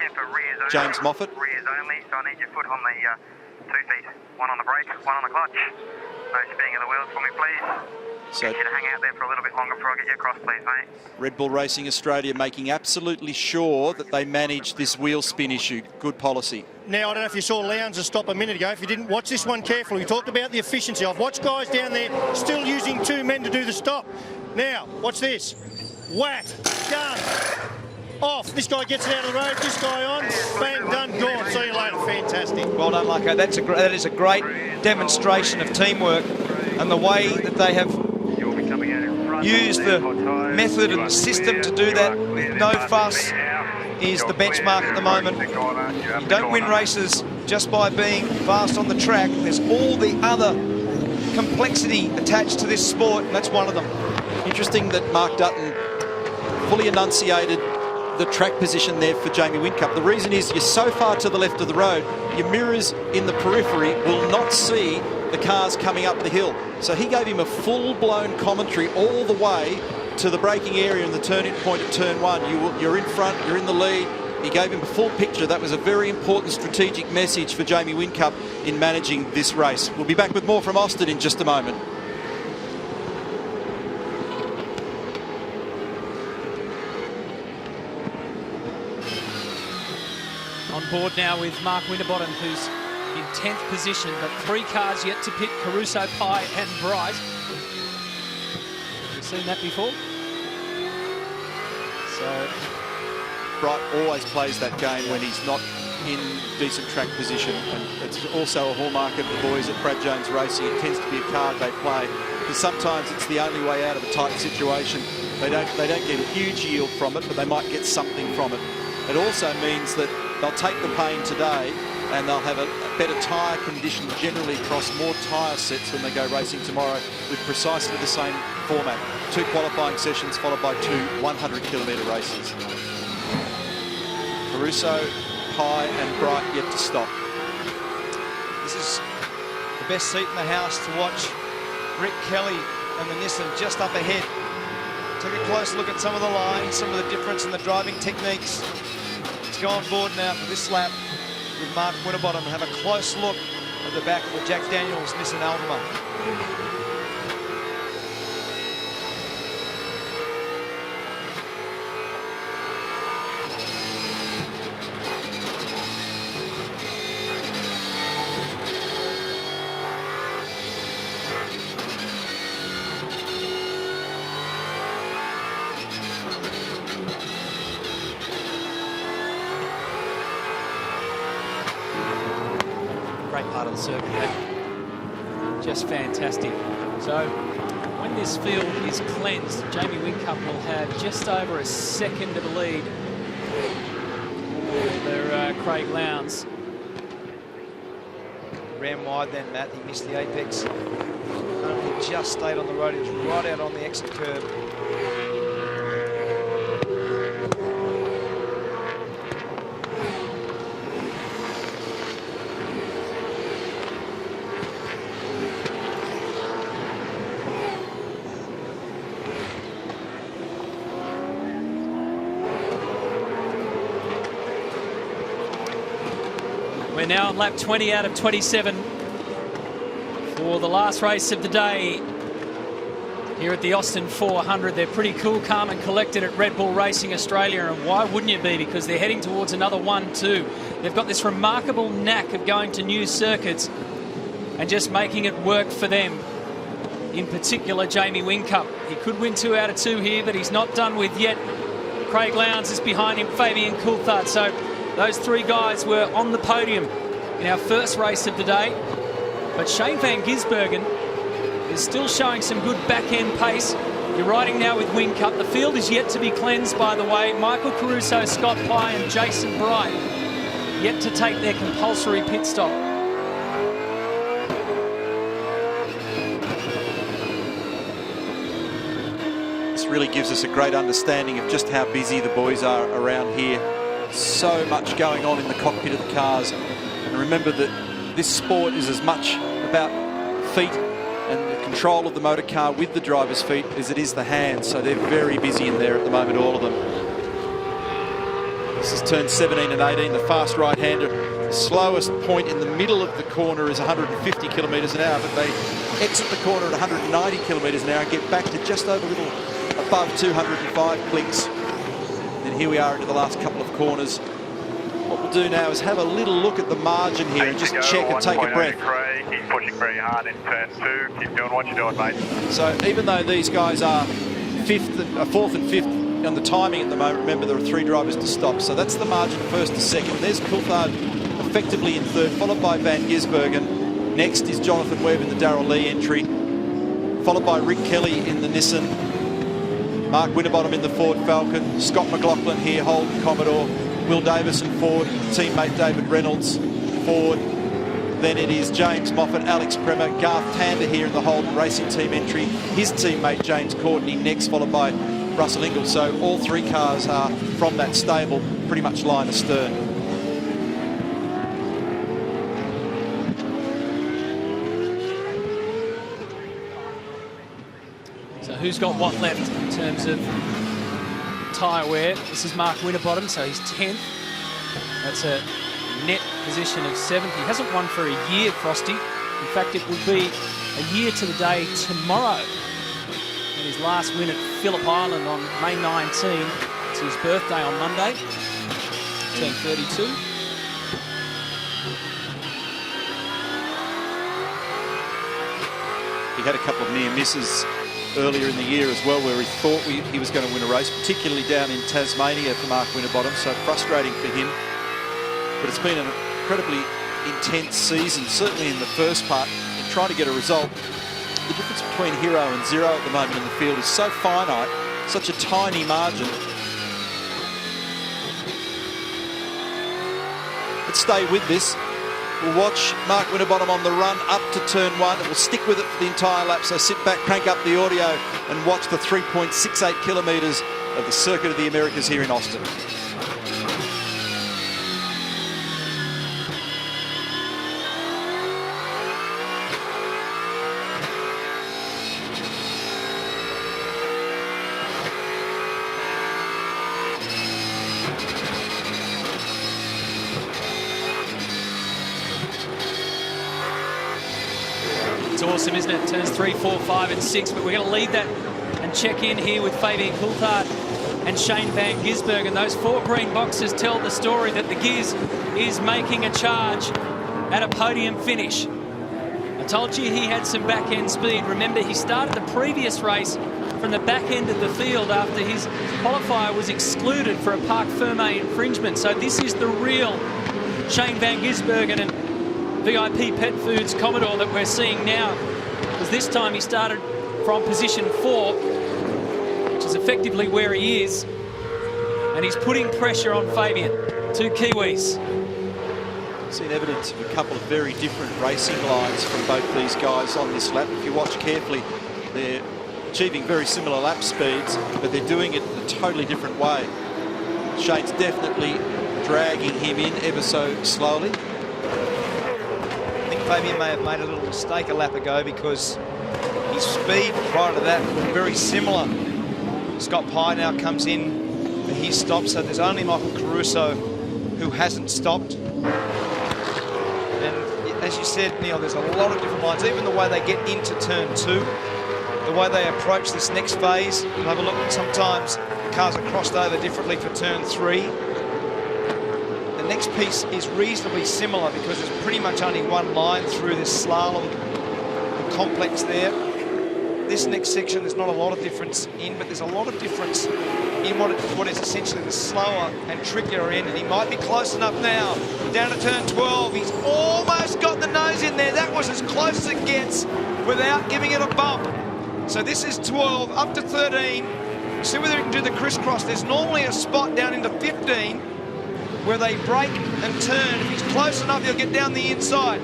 Speaker 1: James Moffat.
Speaker 7: Rears only, so I need your foot on the 2 feet. 1 on the brake, 1 on the clutch. No spinning of the wheels for me, please.
Speaker 1: So
Speaker 7: Get you to hang out there for a little bit longer before I get you across, please, mate.
Speaker 1: Red Bull Racing Australia making absolutely sure that they manage this wheel spin issue. Good policy.
Speaker 6: Now, I don't know if you saw Lowndes stop a minute ago. If you didn't watch this one carefully, we talked about the efficiency. I've watched guys down there still using 2 men to do the stop. Now, watch this. Whack, done, off. This guy gets it out of the road, this guy on, bang, done, gone. See you later. Fantastic.
Speaker 5: Well done, Marco. That is a great demonstration of teamwork, and the way that they have used the method and the system to do that with no fuss is the benchmark at the moment. You don't win races just by being fast on the track. There's all the other complexity attached to this sport, and that's one of them.
Speaker 1: Interesting that Mark Dutton fully enunciated the track position there for Jamie Whincup. The reason is you're so far to the left of the road, your mirrors in the periphery will not see the cars coming up the hill. So he gave him a full-blown commentary all the way to the braking area and the turning point at turn 1. You're in front, you're in the lead. He gave him a full picture. That was a very important strategic message for Jamie Whincup in managing this race. We'll be back with more from Austin in just a moment.
Speaker 2: On board now with Mark Winterbottom, who's in 10th position, but 3 cars yet to pit: Caruso, Pye and Bright. You've seen that before?
Speaker 1: So Bright always plays that game when he's not in decent track position, and it's also a hallmark of the boys at Brad Jones Racing. It tends to be a card they play because sometimes it's the only way out of a tight situation. They don't get a huge yield from it, but they might get something from it. It also means that they'll take the pain today and they'll have a better tyre condition generally across more tyre sets when they go racing tomorrow with precisely the same format. 2 qualifying sessions followed by 2 100-kilometre races. Caruso, Pye and Bright yet to stop.
Speaker 5: This is the best seat in the house to watch Rick Kelly and the Nissan just up ahead. Take a close look at some of the lines, some of the difference in the driving techniques. Let's go on board now for this lap with Mark Winterbottom and have a close look at the back of the Jack Daniels Nissan Altima.
Speaker 2: Great part of the circuit there. Just fantastic. So when this field is cleansed, Jamie Whincup will have just over a second of a lead over Craig Lowndes.
Speaker 5: Ran wide then, Matt. He missed the apex. Only just stayed on the road. He was right out on the exit curb.
Speaker 2: We're now on lap 20 out of 27 for the last race of the day here at the Austin 400. They're pretty cool, calm and collected at Red Bull Racing Australia, and why wouldn't you be? Because they're heading towards another 1-2. They've got this remarkable knack of going to new circuits and just making it work for them. In particular, Jamie Whincup. He could win 2 out of 2 here, but he's not done with yet. Craig Lowndes is behind him, Fabian Coulthard. So those 3 guys were on the podium in our first race of the day. But Shane van Gisbergen is still showing some good back-end pace. You're riding now with Whincup. The field is yet to be cleansed, by the way. Michael Caruso, Scott Pye and Jason Bright yet to take their compulsory pit stop.
Speaker 1: This really gives us a great understanding of just how busy the boys are around here. So much going on in the cockpit of the cars. And remember that this sport is as much about feet and the control of the motor car with the driver's feet as it is the hands. So they're very busy in there at the moment, all of them. This is turn 17 and 18, the fast right-hander. The slowest point in the middle of the corner is 150 kilometres an hour, but they exit the corner at 190 kilometres an hour and get back to just over a little above 205 clicks. And here we are into the last couple of corners. What we'll do now is have a little look at the margin here and just check and take a breath.
Speaker 8: Craig. He's pushing very hard in turn 2. Keep doing what you're doing, mate.
Speaker 1: So even though these guys are 4th and 5th on the timing at the moment, remember there are 3 drivers to stop. So that's the margin 1st to 2nd. There's Coulthard effectively in 3rd, followed by Van Gisbergen. Next is Jonathan Webb in the Darrell Lee entry, followed by Rick Kelly in the Nissan. Mark Winterbottom in the Ford Falcon, Scott McLaughlin here, Holden Commodore, Will Davison Ford, teammate David Reynolds Ford, then it is James Moffat, Alex Premer, Garth Tander here in the Holden Racing Team entry. His teammate James Courtney next, followed by Russell Ingall. So all 3 cars are from that stable, pretty much line astern.
Speaker 2: So who's got what left in terms of tyre wear? This is Mark Winterbottom, so he's 10th. That's a net position of 7th. He hasn't won for a year, Frosty. In fact, it will be a year to the day tomorrow. And his last win at Phillip Island on May 19. It's his birthday on Monday. Turned 32.
Speaker 1: He had a couple of near misses earlier in the year as well, where he thought he was going to win a race, particularly down in Tasmania for Mark Winterbottom, so frustrating for him. But it's been an incredibly intense season, certainly in the first part, in trying to get a result. The difference between hero and zero at the moment in the field is so finite, such a tiny margin. Let's stay with this. We'll watch Mark Winterbottom on the run up to turn 1, and we'll stick with it for the entire lap. So sit back, crank up the audio, and watch the 3.68 kilometres of the Circuit of the Americas here in Austin.
Speaker 2: It's awesome, isn't it? Turns 3, 4, 5 and 6, but we're going to leave that and check in here with Fabian Coulthard and Shane Van Gisbergen. Those 4 green boxes tell the story that the Giz is making a charge at a podium finish. I told you he had some back-end speed. Remember, he started the previous race from the back end of the field after his qualifier was excluded for a Parc Fermé infringement. So this is the real Shane Van Gisbergen and VIP Pet Foods Commodore that we're seeing now, because this time he started from position 4, which is effectively where he is, and he's putting pressure on Fabian. 2 Kiwis.
Speaker 1: Seen evidence of a couple of very different racing lines from both these guys on this lap. If you watch carefully, they're achieving very similar lap speeds, but they're doing it in a totally different way. Shane's definitely dragging him in ever so slowly.
Speaker 5: Fabian may have made a little mistake a lap ago because his speed prior to that was very similar. Scott Pye now comes in for his stop, so there's only Michael Caruso who hasn't stopped. And as you said, Neil, there's a lot of different lines, even the way they get into turn 2, the way they approach this next phase. You'll have a look, sometimes the cars are crossed over differently for turn 3. The next piece is reasonably similar because there's pretty much only one line through this slalom complex there. This next section, there's not a lot of difference in, but there's a lot of difference in what is essentially the slower and trickier end, and he might be close enough now. Down to turn 12, he's almost got the nose in there. That was as close as it gets without giving it a bump. So this is 12, up to 13. See whether he can do the crisscross. There's normally a spot down into 15 where they brake and turn. If he's close enough, he'll get down the inside.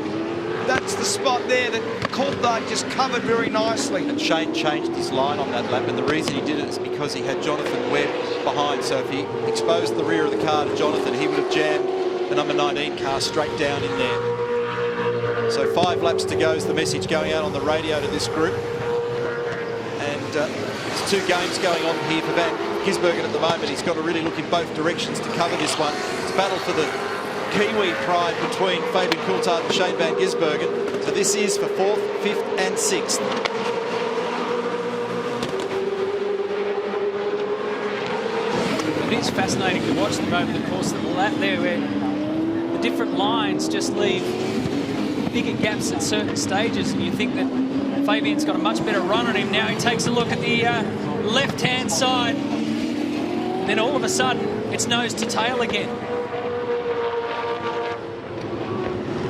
Speaker 5: That's the spot there that Coulthard just covered very nicely.
Speaker 1: And Shane changed his line on that lap, and the reason he did it is because he had Jonathan Webb behind. So if he exposed the rear of the car to Jonathan, he would have jammed the number 19 car straight down in there. So 5 laps to go is the message going out on the radio to this group. And there's 2 games going on here for Van Gisbergen at the moment. He's got to really look in both directions to cover this one. It's a battle for the Kiwi pride between Fabian Coulthard and Shane Van Gisbergen. So this is for 4th, 5th and 6th.
Speaker 2: It is fascinating to watch them over the course of the lap there, where the different lines just leave bigger gaps at certain stages, and you think that Fabian's got a much better run on him. Now he takes a look at the left-hand side, and then all of a sudden it's nose to tail again.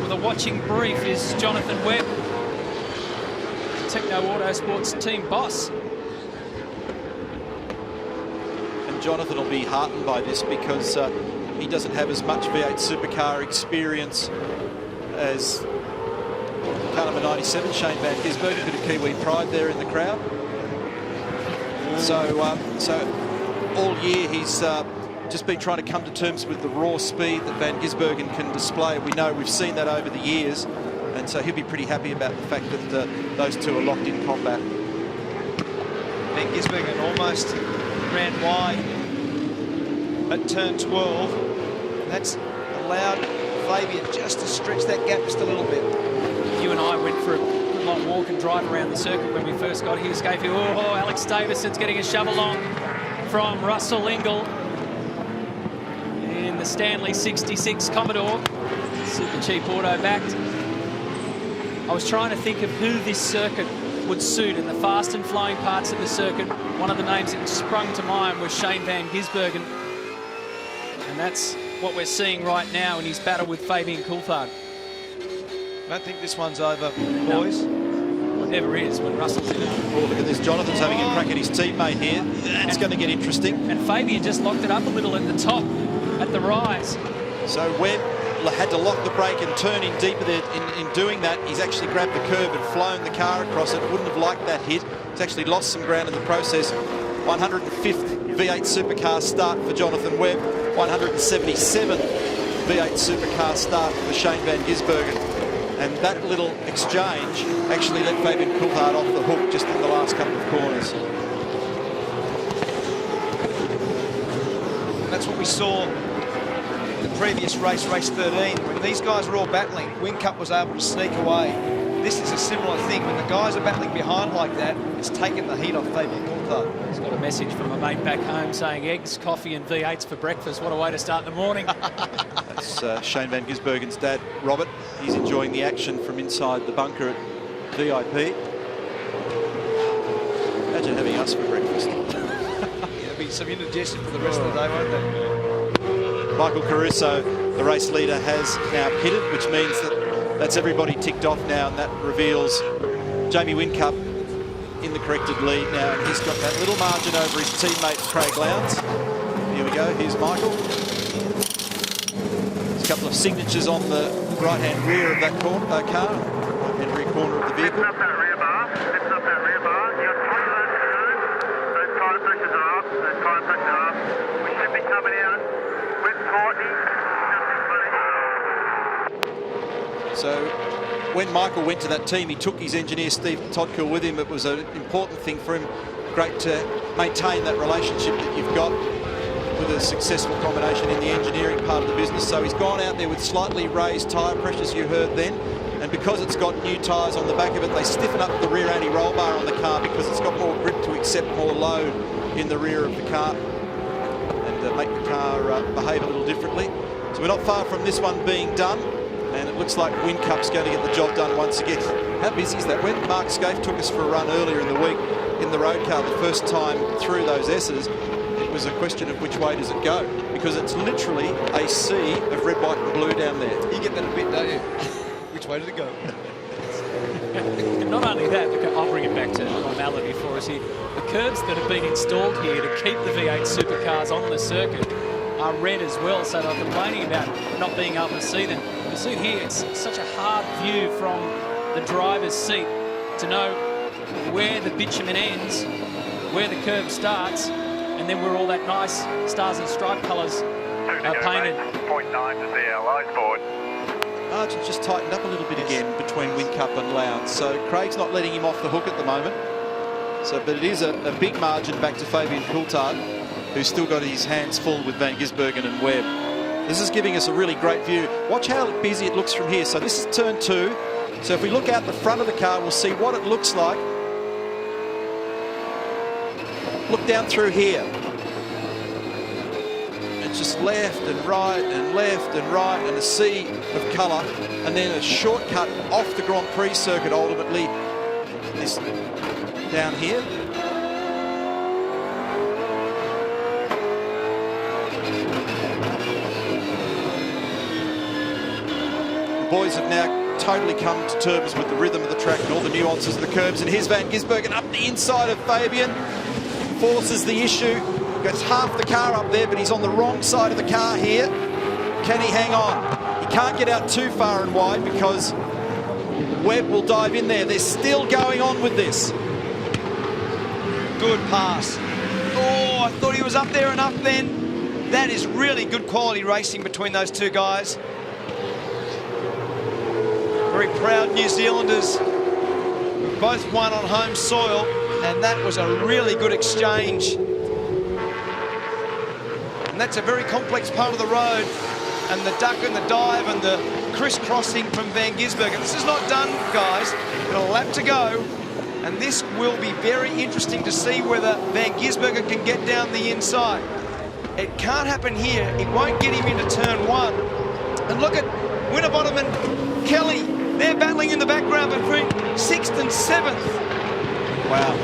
Speaker 2: With a watching brief is Jonathan Webb, Techno Autosports team boss.
Speaker 1: And Jonathan will be heartened by this because he doesn't have as much V8 supercar experience as car number 97, Shane Van Gisbergen, a bit of Kiwi pride there in the crowd. So all year he's just been trying to come to terms with the raw speed that Van Gisbergen can display. We know we've seen that over the years, and so he'll be pretty happy about the fact that those two are locked in combat.
Speaker 5: Van Gisbergen almost ran wide at turn 12. That's allowed Fabian just to stretch that gap just a little bit.
Speaker 2: You and I went for a good long walk and drive around the circuit when we first got here. Scafie, oh, Alex Davison's getting a shove along from Russell Ingall in the Stanley 66 Commodore, super cheap auto backed. I was trying to think of who this circuit would suit in the fast and flowing parts of the circuit. One of the names that sprung to mind was Shane Van Gisbergen, and that's what we're seeing right now in his battle with Fabian Coulthard.
Speaker 5: I don't think this one's over, boys.
Speaker 2: No. It never is when Russell's in it.
Speaker 1: Oh, look at this. Jonathan's having a crack at his teammate here. That's going to get interesting.
Speaker 2: And Fabian just locked it up a little at the top, at the rise.
Speaker 1: So Webb had to lock the brake and turn in deeper there. In doing that, he's actually grabbed the curb and flown the car across it. Wouldn't have liked that hit. He's actually lost some ground in the process. 105th V8 Supercar start for Jonathan Webb. 177th V8 Supercar start for Shane Van Gisbergen. And that little exchange actually let Fabian Coulthard off the hook just in the last couple of corners.
Speaker 5: That's what we saw in the previous race, race 13. When these guys were all battling, Whincup was able to sneak away. This is a similar thing. When the guys are battling behind like that, it's taken the heat off Fabian Coulthard.
Speaker 2: He's got a message from a mate back home saying eggs, coffee and V8s for breakfast. What a way to start the morning.
Speaker 1: That's Shane Van Gisbergen's dad, Robert. He's enjoying the action from inside the bunker at VIP. Imagine having us for breakfast.
Speaker 5: There'll be some indigestion for the rest of the day, won't there?
Speaker 1: Michael Caruso, the race leader, has now pitted, which means that's everybody ticked off now, and that reveals Jamie Whincup in the corrected lead now, and he's got that little margin over his teammate Craig Lowndes. Here we go, here's Michael. There's a couple of signatures on the right-hand rear of that car, right-hand rear corner of the vehicle.
Speaker 7: Lift up that rear bar, lift up that rear bar. You got 20 laps to go. Those tyre pressures are up, those tyre pressures are up. We should be coming out with Courtney.
Speaker 1: So when Michael went to that team, he took his engineer Steve Todkill with him. It was an important thing for him. Great to maintain that relationship that you've got with a successful combination in the engineering part of the business. So he's gone out there with slightly raised tyre pressures, you heard then, and because it's got new tyres on the back of it, they stiffen up the rear anti-roll bar on the car because it's got more grip to accept more load in the rear of the car and make the car behave a little differently. So we're not far from this one being done. And it looks like Whincup's going to get the job done once again. How busy is that? When Mark Scaife took us for a run earlier in the week in the road car, the first time through those S's, it was a question of which way does it go? Because it's literally a sea of red, white and blue down there.
Speaker 5: You get that a bit, don't you? Which way did it go?
Speaker 2: And not only that, I'll bring it back to normality for us here. The curbs that have been installed here to keep the V8 Supercars on the circuit are red as well, so they're complaining about not being able to see them. You see here, it's such a hard view from the driver's seat to know where the bitumen ends, where the curb starts, and then where all that nice stars and stripe colours are painted.
Speaker 8: 0.9 to see our lights board.
Speaker 1: Margin's just tightened up a little bit again between Whincup and Lowndes, so Craig's not letting him off the hook at the moment. So, but it is a big margin back to Fabian Coulthard, who's still got his hands full with Van Gisbergen and Webb. This is giving us a really great view. Watch how busy it looks from here. So this is turn 2. So if we look out the front of the car, we'll see what it looks like. Look down through here. It's just left and right and left and right and a sea of colour. And then a shortcut off the Grand Prix circuit ultimately. This down here. Boys have now totally come to terms with the rhythm of the track and all the nuances of the curbs. And here's Van Gisbergen up the inside of Fabian. Forces the issue. Gets half the car up there, but he's on the wrong side of the car here. Can he hang on? He can't get out too far and wide because Webb will dive in there. They're still going on with this.
Speaker 5: Good pass. Oh, I thought he was up there enough then. That is really good quality racing between those two guys. Very proud New Zealanders who both won on home soil, and that was a really good exchange. And that's a very complex part of the road, and the duck and the dive and the crisscrossing from Van Gisbergen. This is not done, guys. Got a lap to go, and this will be very interesting to see whether Van Gisbergen can get down the inside. It can't happen here. It won't get him into turn 1. And look at Winterbottom and Kelly. They're battling in the background between 6th and 7th.
Speaker 1: Wow.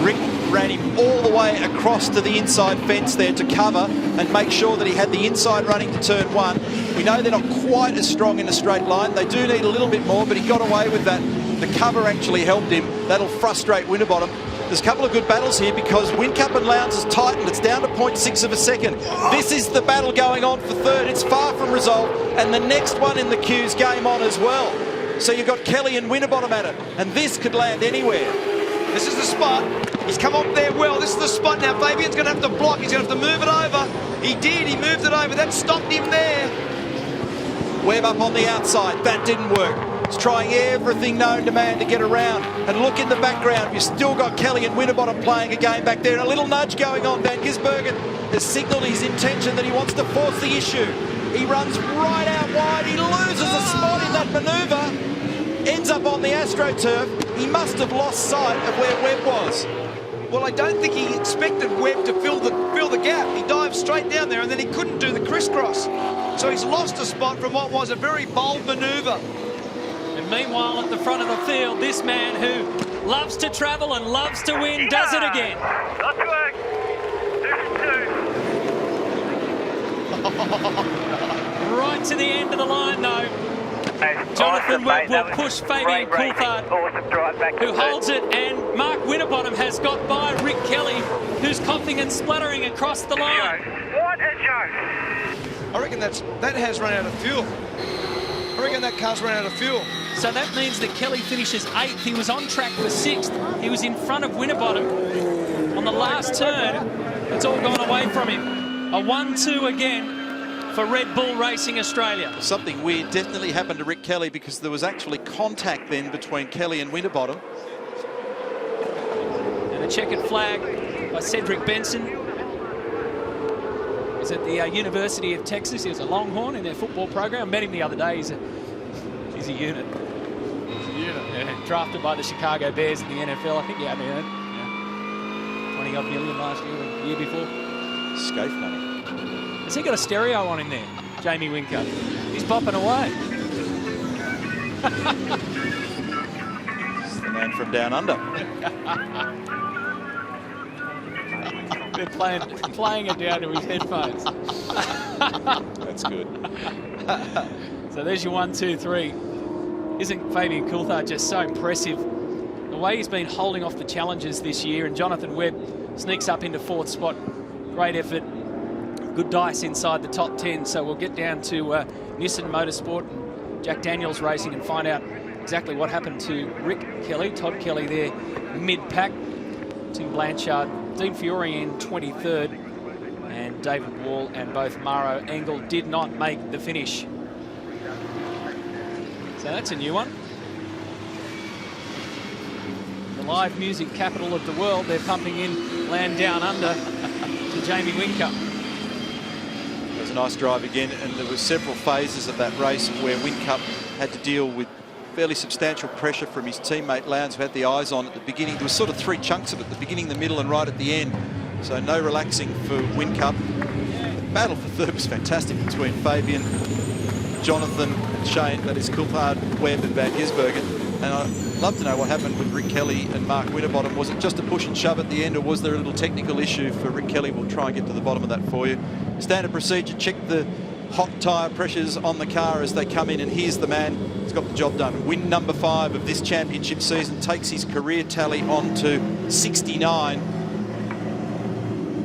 Speaker 1: Rick ran him all the way across to the inside fence there to cover and make sure that he had the inside running to turn 1. We know they're not quite as strong in a straight line. They do need a little bit more, but he got away with that. The cover actually helped him. That'll frustrate Winterbottom. There's a couple of good battles here because Whincup and Lowndes has tightened. It's down to 0.6 of a second. This is the battle going on for third. It's far from resolved, and the next one in the queue's game on as well. So you've got Kelly and Winterbottom at it, and this could land anywhere.
Speaker 5: This is the spot. He's come up there well. This is the spot now. Fabian's going to have to block. He's going to have to move it over. He did. He moved it over. That stopped him there.
Speaker 1: Webb up on the outside. That didn't work. He's trying everything known to man to get around. And look in the background. You've still got Kelly and Winterbottom playing a game back there. And a little nudge going on. Van Gisbergen has signalled his intention that he wants to force the issue. He runs right out wide. He loses a spot in that manoeuvre. Ends up on the AstroTurf. He must have lost sight of where Webb was.
Speaker 5: Well, I don't think he expected Webb to fill the gap. He dived straight down there, and then he couldn't do the crisscross. So he's lost a spot from what was a very bold manoeuvre.
Speaker 2: And meanwhile, at the front of the field, this man who loves to travel and loves to win does it again.
Speaker 7: That's work. 2-2.
Speaker 2: Right to the end of the line, though. Jonathan Webb will push Fabian Coulthard, who holds it, and Mark Winterbottom has got by Rick Kelly, who's coughing and spluttering across the line.
Speaker 7: What a joke.
Speaker 5: I reckon that has run out of fuel. I reckon that car's run out of fuel.
Speaker 2: So that means that Kelly finishes 8th. He was on track for 6th. He was in front of Winterbottom on the last turn. It's all gone away from him. A 1-2 again for Red Bull Racing Australia.
Speaker 1: Something weird definitely happened to Rick Kelly because there was actually contact then between Kelly and Winterbottom.
Speaker 2: And a checkered flag by Cedric Benson. He's at the University of Texas. He was a Longhorn in their football program. I met him the other day. He's a unit. He's a unit. Yeah. Drafted by the Chicago Bears in the NFL. I think he only earned 20-odd million last year, the year before.
Speaker 1: Scaife money.
Speaker 2: Has he got a stereo on him there, Jamie Whincup? He's bopping away.
Speaker 1: It's the man from down under.
Speaker 2: They're playing it down to his headphones.
Speaker 1: That's good.
Speaker 2: So there's your 1, 2, 3. Isn't Fabian Coulthard just so impressive? The way he's been holding off the challenges this year, and Jonathan Webb sneaks up into 4th spot. Great effort. Good dice inside the top 10. So we'll get down to Nissan Motorsport and Jack Daniels Racing and find out exactly what happened to Rick Kelly. Todd Kelly there mid-pack. Tim Blanchard, Dean Fiore in 23rd. And David Wall and both Maro Engel did not make the finish. So that's a new one. The live music capital of the world. They're pumping in Land Down Under to Jamie Whincup.
Speaker 1: It was a nice drive again, and there were several phases of that race where Whincup had to deal with fairly substantial pressure from his teammate Lowndes, who had the eyes on at the beginning. There was sort of 3 chunks of it, the beginning, the middle, and right at the end. So no relaxing for Whincup. Battle for third was fantastic between Fabian, Jonathan, Shane, that is Coulthard, Webb and Van Gisbergen. And I'd love to know what happened with Rick Kelly and Mark Winterbottom. Was it just a push and shove at the end, or was there a little technical issue for Rick Kelly? We'll try and get to the bottom of that for you. Standard procedure, check the hot tyre pressures on the car as they come in, and here's the man who's got the job done. Win number 5 of this championship season, takes his career tally on to 69.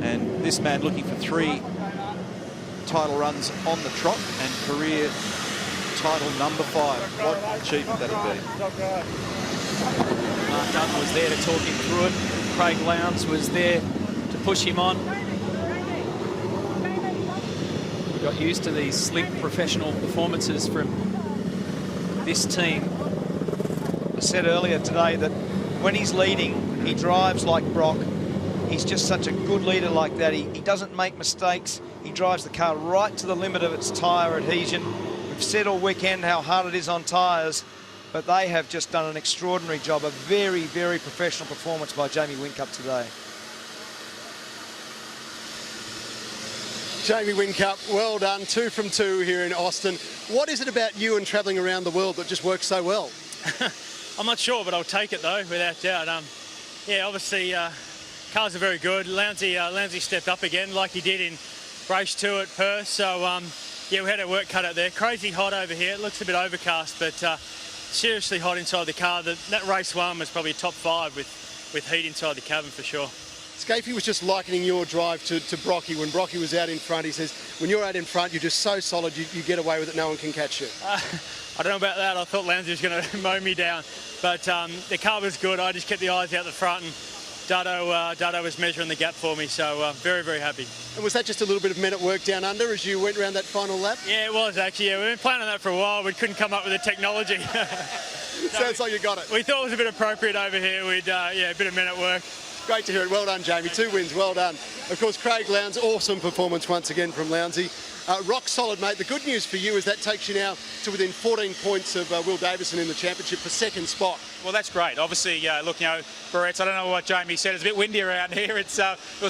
Speaker 1: And this man looking for 3 title runs on the trot and career title number 5. What achievement that'd be.
Speaker 2: Mark Dutton was there to talk him through it. Craig Lowndes was there to push him on. We got used to these slick professional performances from this team.
Speaker 5: I said earlier today that when he's leading, he drives like Brock. He's just such a good leader like that. He doesn't make mistakes. He drives the car right to the limit of its tyre adhesion. We've said all weekend how hard it is on tyres, but they have just done an extraordinary job. A very, very professional performance by Jamie Whincup today.
Speaker 3: Jamie Whincup, well done. 2 from 2 here in Austin. What is it about you and travelling around the world that just works so well?
Speaker 11: I'm not sure, but I'll take it though, without doubt. Yeah, obviously cars are very good. Lowndesy stepped up again like he did in race 2 at Perth. So yeah, we had our work cut out there. Crazy hot over here. It looks a bit overcast, but seriously hot inside the car. That race 1 was probably top 5 with heat inside the cabin for sure.
Speaker 3: Scafey was just likening your drive to Brocky. When Brocky was out in front, he says, when you're out in front, you're just so solid, you get away with it, no one can catch you.
Speaker 11: I don't know about that. I thought Lowndesy was going to mow me down. But the car was good. I just kept the eyes out the front, and Dutto was measuring the gap for me, so very, very happy.
Speaker 3: And was that just a little bit of men at work down under as you went around that final lap?
Speaker 11: Yeah, it was actually. Yeah, we've been planning on that for a while. We couldn't come up with the technology.
Speaker 3: Sounds like you got it.
Speaker 11: We thought it was a bit appropriate over here. Yeah, a bit of men at work.
Speaker 3: Great to hear it. Well done, Jamie. 2 wins. Well done. Of course, Craig Lowndes, awesome performance once again from Lowndesy. Rock solid, mate. The good news for you is that takes you now to within 14 points of Will Davison in the championship for 2nd spot.
Speaker 4: Well, that's great. Obviously, look, Barrett's, I don't know what Jamie said. It's a bit windy around here. It's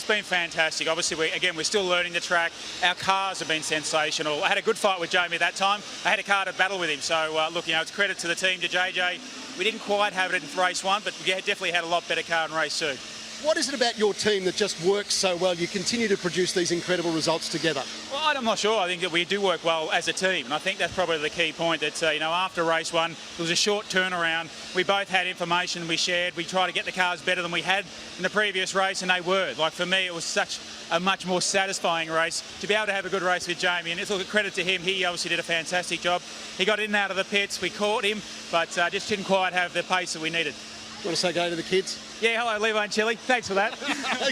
Speaker 4: been fantastic. Obviously, we're still learning the track. Our cars have been sensational. I had a good fight with Jamie that time. I had a car to battle with him. So, look, it's credit to the team, to JJ. We didn't quite have it in race 1, but we definitely had a lot better car in race 2.
Speaker 3: What is it about your team that just works so well? You continue to produce these incredible results together.
Speaker 4: Well, I'm not sure. I think that we do work well as a team, and I think that's probably the key point. That after race 1, it was a short turnaround. We both had information we shared. We tried to get the cars better than we had in the previous race, and they were. Like for me, it was such a much more satisfying race to be able to have a good race with Jamie. And it's all credit to him. He obviously did a fantastic job. He got in and out of the pits. We caught him, but just didn't quite have the pace that we needed.
Speaker 3: You want to say go to the kids?
Speaker 4: Yeah, hello, Levi and Chili. Thanks for that.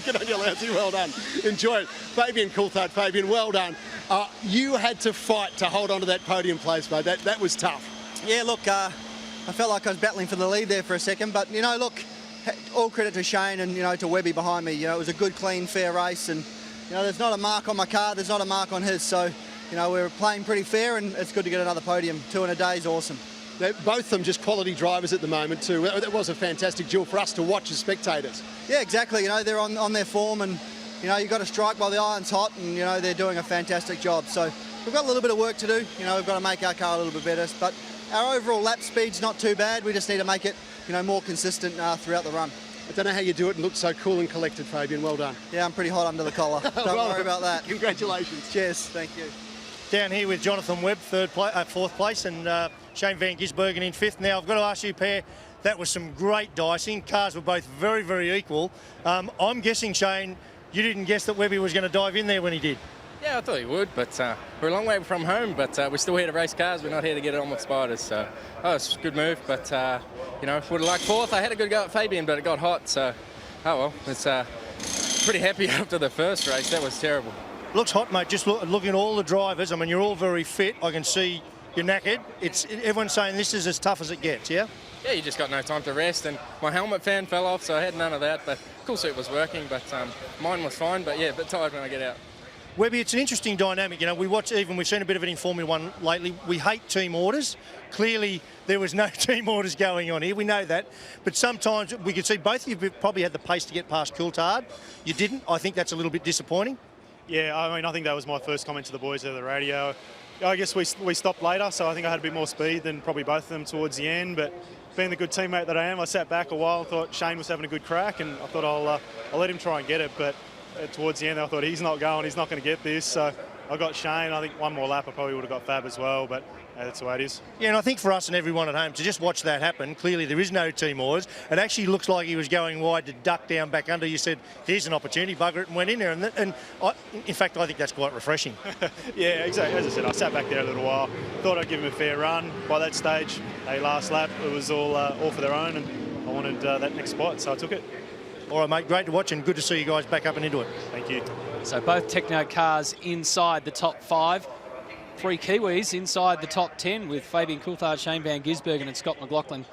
Speaker 3: Good on you, Lowndesy. Well done. Enjoy it. Fabian Coulthard. Fabian, well done. You had to fight to hold on to that podium place, mate. That was tough.
Speaker 12: Yeah, look, I felt like I was battling for the lead there for a second, but, look, all credit to Shane and, to Webby behind me. It was a good, clean, fair race, and, there's not a mark on my car, there's not a mark on his, so, we're playing pretty fair, and it's good to get another podium. 2 in a day is awesome.
Speaker 3: Both of them just quality drivers at the moment too. That was a fantastic duel for us to watch as spectators.
Speaker 12: Yeah, exactly. They're on their form, and you've got to strike while the iron's hot, and they're doing a fantastic job. So we've got a little bit of work to do. We've got to make our car a little bit better, but our overall lap speed's not too bad. We just need to make it more consistent throughout the run.
Speaker 3: I don't know how you do it and look so cool and collected, Fabian. Well done.
Speaker 12: Yeah, I'm pretty hot under the collar. Don't worry about that.
Speaker 3: Congratulations.
Speaker 12: Cheers. Thank you.
Speaker 6: Down here with Jonathan Webb, 4th place, and Shane Van Gisbergen in 5th. Now, I've got to ask you, Per, that was some great dicing. Cars were both very, very equal. I'm guessing, Shane, you didn't guess that Webby was going to dive in there when he did.
Speaker 13: Yeah, I thought he would, but we're a long way from home, but we're still here to race cars. We're not here to get it on with spiders, so it's a good move, but, would have liked 4th. I had a good go at Fabian, but it got hot, so, it's pretty happy after the first race. That was terrible.
Speaker 6: Looks hot, mate. Just looking at all the drivers. I mean, you're all very fit. I can see you're knackered. Everyone's saying this is as tough as it gets, yeah?
Speaker 13: Yeah, you just got no time to rest, and my helmet fan fell off, so I had none of that, but cool suit was working, but mine was fine, but yeah, a bit tired when I get out.
Speaker 6: Webby, it's an interesting dynamic. We've seen a bit of it in Formula 1 lately. We hate team orders. Clearly, there was no team orders going on here. We know that. But sometimes we could see both of you probably had the pace to get past Coulthard. You didn't. I think that's a little bit disappointing.
Speaker 14: Yeah, I think that was my first comment to the boys over the radio. I guess we stopped later, so I think I had a bit more speed than probably both of them towards the end. But being the good teammate that I am, I sat back a while and thought Shane was having a good crack, and I thought I'll let him try and get it. But towards the end, I thought he's not going to get this. So I got Shane. I think one more lap, I probably would have got Fab as well. But That's the way it is.
Speaker 6: Yeah, and I think for us and everyone at home to just watch that happen, clearly there is no team orders. It actually looks like he was going wide to duck down back under. You said, here's an opportunity, bugger it, and went in there. In fact, I think that's quite refreshing.
Speaker 14: Yeah, exactly. As I said, I sat back there a little while, thought I'd give him a fair run. By that stage, last lap, it was all for their own, and I wanted that next spot, so I took it.
Speaker 6: All right, mate, great to watch and good to see you guys back up and into it.
Speaker 14: Thank you.
Speaker 2: So both Techno cars inside the top 5. 3 Kiwis inside the top 10 with Fabian Coulthard, Shane Van Gisbergen and Scott McLaughlin.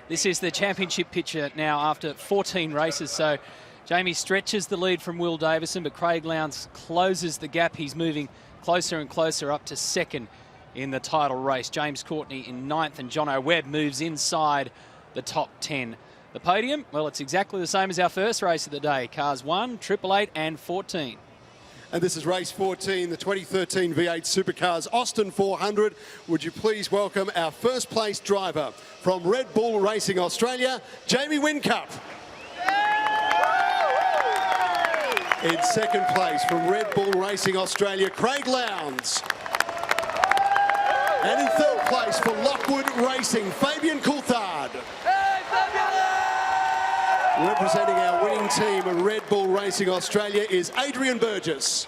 Speaker 2: This is the championship picture now after 14 races. So Jamie stretches the lead from Will Davison, but Craig Lowndes closes the gap. He's moving closer and closer up to second in the title race. James Courtney in 9th and Jono Webb moves inside the top 10. The podium, well, it's exactly the same as our first race of the day. Cars 1, 888 and 14.
Speaker 3: And this is race 14, the 2013 V8 Supercars Austin 400. Would you please welcome our first place driver from Red Bull Racing Australia, Jamie Whincup. In second place from Red Bull Racing Australia, Craig Lowndes. And in third place for Lockwood Racing, Fabian Coulthard. Representing our winning team of Red Bull Racing Australia is Adrian Burgess.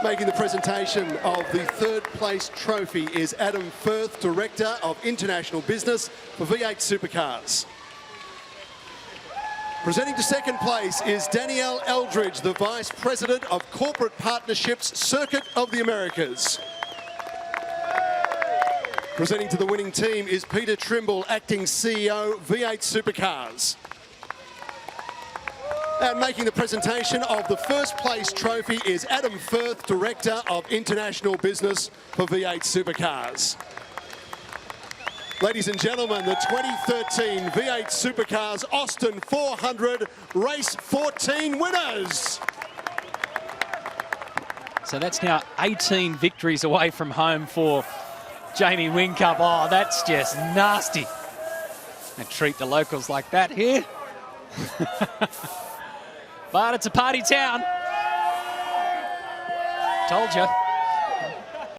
Speaker 3: Making the presentation of the third place trophy is Adam Firth, Director of International Business for V8 Supercars. Presenting to second place is Danielle Eldridge, the Vice President of Corporate Partnerships, Circuit of the Americas. Presenting to the winning team is Peter Trimble, Acting CEO, V8 Supercars. And making the presentation of the first place trophy is Adam Firth, Director of International Business for V8 Supercars. Ladies and gentlemen, the 2013 V8 Supercars Austin 400 Race 14 winners.
Speaker 2: So that's now 18 victories away from home for Jamie Whincup. Oh, that's just nasty. And treat the locals like that here. But it's a party town. Told you.